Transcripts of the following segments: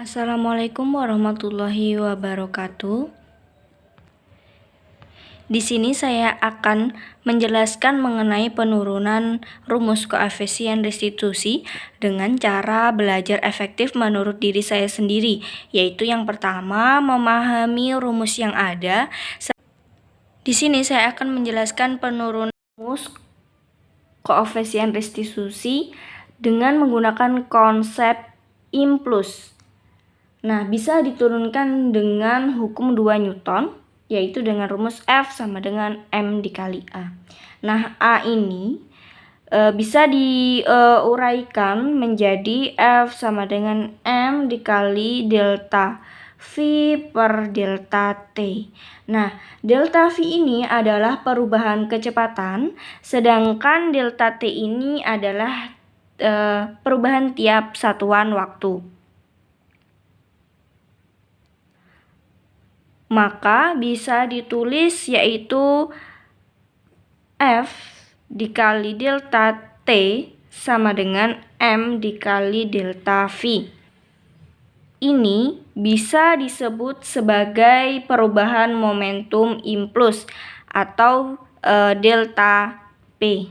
Assalamualaikum warahmatullahi wabarakatuh. Di sini saya akan menjelaskan mengenai penurunan rumus koefisien restitusi dengan cara belajar efektif menurut diri saya sendiri, yaitu yang pertama, memahami rumus yang ada. Di sini saya akan menjelaskan penurunan rumus koefisien restitusi dengan menggunakan konsep implus. Nah, bisa diturunkan dengan hukum 2 Newton, yaitu dengan rumus F sama dengan M dikali A. Nah, A ini bisa diuraikan menjadi F sama dengan M dikali delta V per delta T. Nah, delta V ini adalah perubahan kecepatan, sedangkan delta T ini adalah perubahan tiap satuan waktu. Maka bisa ditulis yaitu F dikali delta T sama dengan M dikali delta V. Ini bisa disebut sebagai perubahan momentum impuls atau delta P.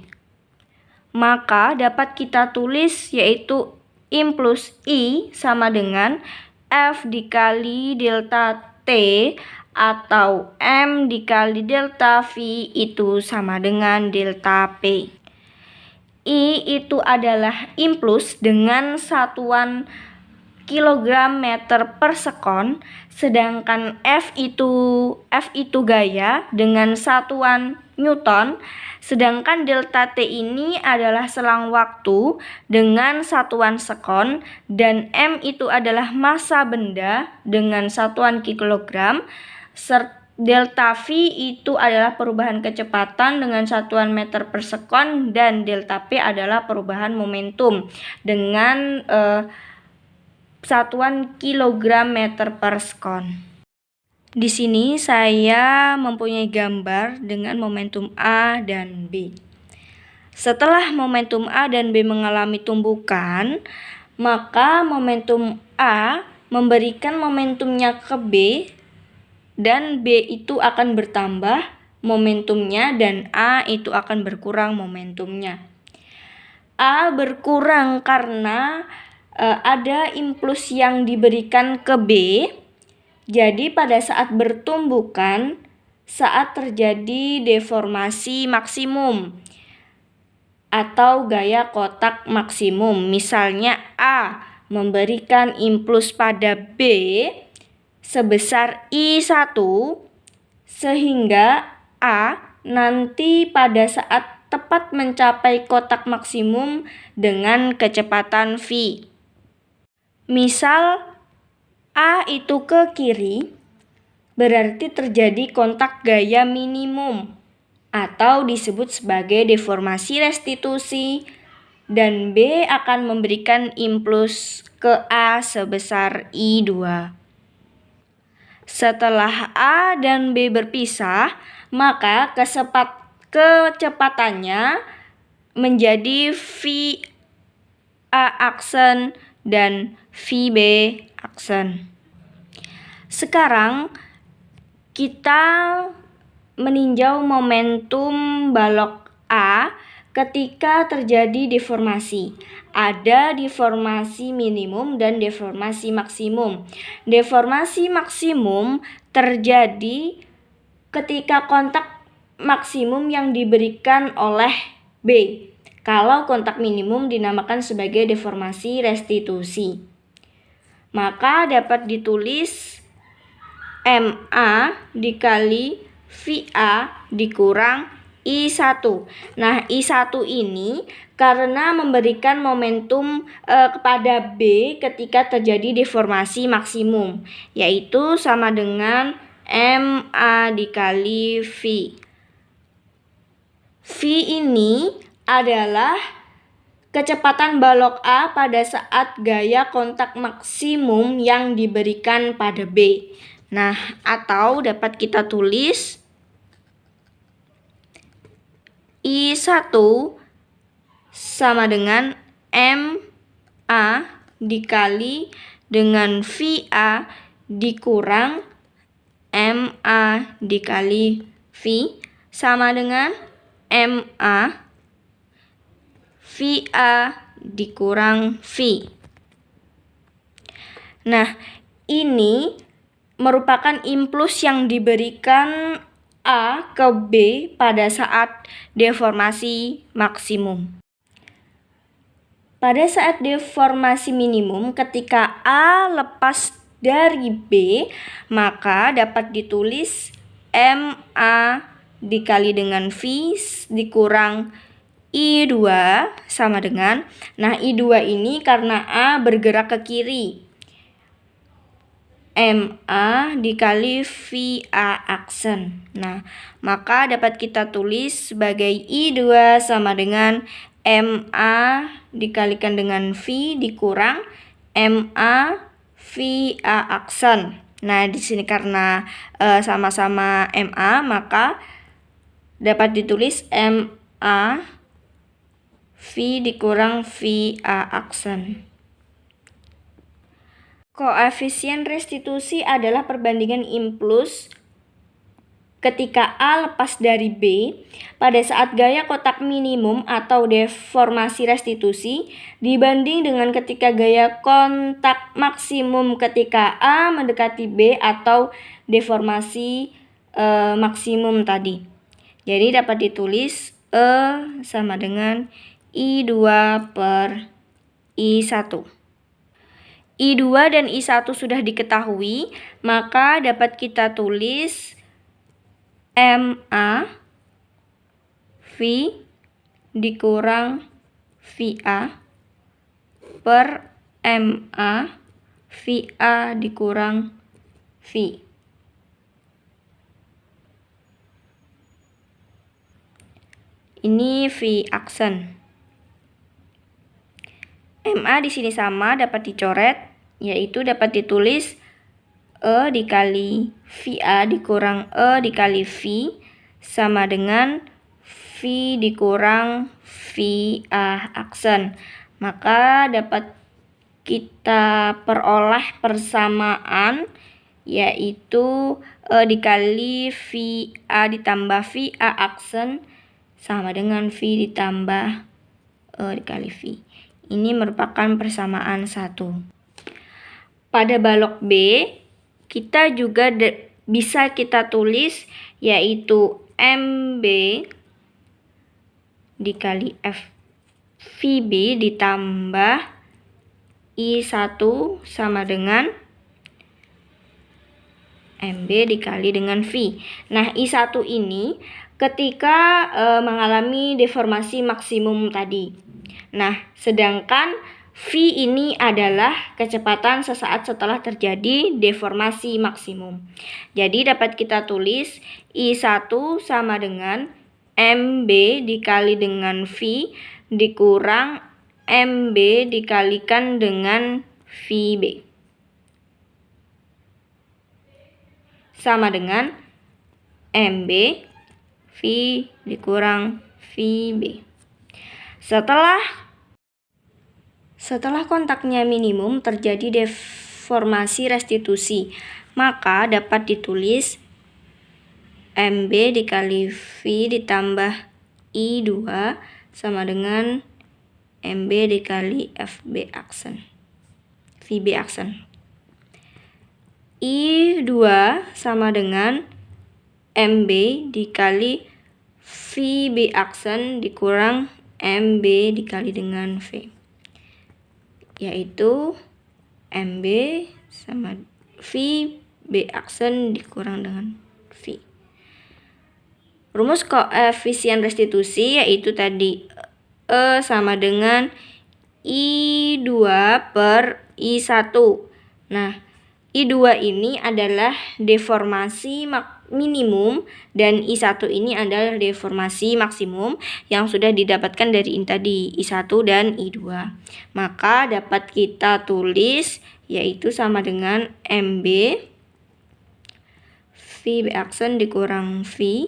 Maka dapat kita tulis yaitu impuls I sama dengan F dikali delta T atau M dikali delta V itu sama dengan delta P. I itu adalah impuls dengan satuan kilogram meter per sekon, sedangkan F itu gaya dengan satuan Newton, sedangkan delta T ini adalah selang waktu dengan satuan sekon, dan M itu adalah massa benda dengan satuan kilogram, delta V itu adalah perubahan kecepatan dengan satuan meter per sekon, dan delta P adalah perubahan momentum dengan satuan kilogram meter per sekon. Di sini saya mempunyai gambar dengan momentum A dan B. Setelah momentum A dan B mengalami tumbukan, maka momentum A memberikan momentumnya ke B, dan B itu akan bertambah momentumnya dan A itu akan berkurang momentumnya. A berkurang karena ada impuls yang diberikan ke B. Jadi pada saat bertumbukan, saat terjadi deformasi maksimum atau gaya kotak maksimum, misalnya A memberikan impuls pada B sebesar I1, sehingga A nanti pada saat tepat mencapai kotak maksimum dengan kecepatan V. Misal A itu ke kiri, berarti terjadi kontak gaya minimum atau disebut sebagai deformasi restitusi, dan B akan memberikan impuls ke A sebesar I2. Setelah A dan B berpisah, maka kecepatannya menjadi VA aksen dan VB aksen. Sekarang kita meninjau momentum balok A ketika terjadi deformasi. Ada deformasi minimum dan deformasi maksimum. Deformasi maksimum terjadi ketika kontak maksimum yang diberikan oleh B. Kalau kontak minimum dinamakan sebagai deformasi restitusi. Maka dapat ditulis MA dikali VA dikurang I1. Nah, I1 ini karena memberikan momentum kepada B ketika terjadi deformasi maksimum, yaitu sama dengan MA dikali V. V ini adalah kecepatan balok A pada saat gaya kontak maksimum yang diberikan pada B. Nah, atau dapat kita tulis I1 sama dengan MA dikali dengan VA dikurang MA dikali V sama dengan MA VA dikurang V. Nah, ini merupakan impuls yang diberikan A ke B pada saat deformasi maksimum. Pada saat deformasi minimum, ketika A lepas dari B, maka dapat ditulis MA dikali dengan V dikurang I2 sama dengan, nah I2 ini karena A bergerak ke kiri, MA dikali VA aksen. Nah, maka dapat kita tulis sebagai I2 sama dengan MA dikalikan dengan V dikurang MA VA aksen. Nah, di sini karena sama-sama MA, maka dapat ditulis MA V dikurang VA aksen. Koefisien restitusi adalah perbandingan impuls ketika A lepas dari B pada saat gaya kotak minimum atau deformasi restitusi dibanding dengan ketika gaya kontak maksimum ketika A mendekati B atau deformasi maksimum tadi. Jadi dapat ditulis E sama dengan I2 per I1. I2 dan I1 sudah diketahui, maka dapat kita tulis MA V dikurang VA per MA VA dikurang V. Ini V aksen. MA di sini sama dapat dicoret, yaitu dapat ditulis E dikali VA dikurang E dikali V sama dengan V dikurang VA aksen. Maka dapat kita peroleh persamaan, yaitu E dikali VA ditambah VA aksen sama dengan V ditambah E dikali V. Ini merupakan persamaan 1. Pada balok B, kita juga bisa kita tulis yaitu MB dikali VB ditambah I1 sama dengan MB dikali dengan V. Nah, I1 ini ketika mengalami deformasi maksimum tadi. Nah, sedangkan V ini adalah kecepatan sesaat setelah terjadi deformasi maksimum. Jadi dapat kita tulis I1 sama dengan MB dikali dengan V dikurang MB dikalikan dengan VB. Sama dengan MB V dikurang VB. Setelah kontaknya minimum terjadi deformasi restitusi, maka dapat ditulis MB dikali V ditambah I2 sama dengan MB dikali VB aksen. I2 sama dengan MB dikali VB aksen dikurang MB dikali dengan V, yaitu MB sama VB aksen dikurang dengan V. Rumus koefisien restitusi yaitu tadi E sama dengan I2 per I1. Nah, I2 ini adalah deformasi minimum dan I1 ini adalah deformasi maksimum yang sudah didapatkan dari tadi I1 dan I2. Maka dapat kita tulis yaitu sama dengan MB VB aksen dikurang V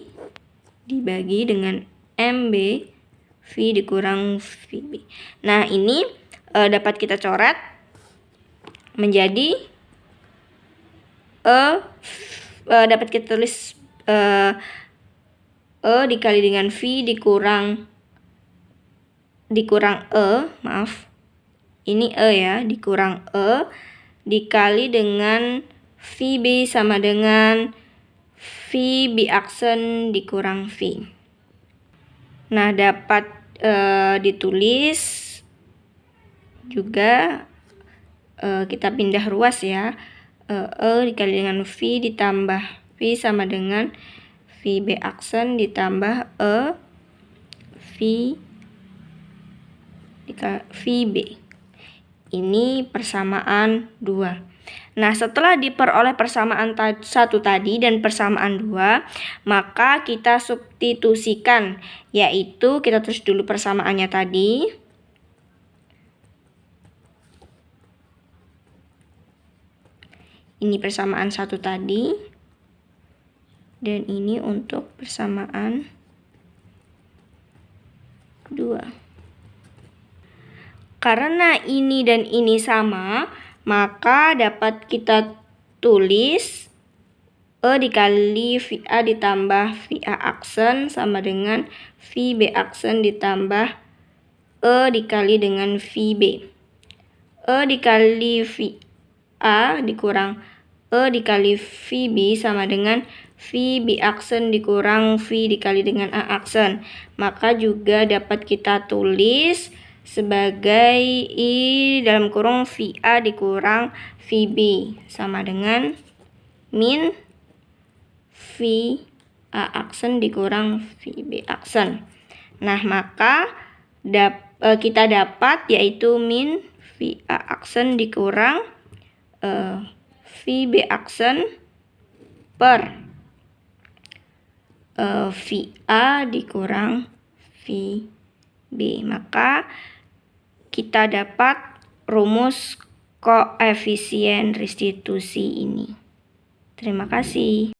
dibagi dengan MB V dikurang VB. Nah, ini dapat kita coret menjadi dapat kita tulis E dikali dengan V dikurang maaf, ini E ya, dikurang E dikali dengan VB sama dengan VB aksen dikurang V. Nah, dapat ditulis juga, kita pindah ruas ya, E dikali dengan V ditambah V sama dengan VB aksen ditambah VB. Ini persamaan 2. Nah, setelah diperoleh persamaan 1 tadi dan persamaan 2, maka kita substitusikan, yaitu kita tulis dulu persamaannya tadi. Ini persamaan 1 tadi. Dan ini untuk persamaan 2. Karena ini dan ini sama, maka dapat kita tulis E dikali VA ditambah VA aksen sama dengan VB aksen ditambah E dikali dengan VB. E dikali VA dikurang E dikali VB sama dengan VB aksen dikurang V dikali dengan A aksen. Maka juga dapat kita tulis sebagai I dalam kurung VA dikurang VB sama dengan min VA aksen dikurang VB aksen. Nah, maka kita dapat yaitu min VA aksen dikurang VB aksen per VA dikurang VB. Maka kita dapat rumus koefisien restitusi ini. Terima kasih.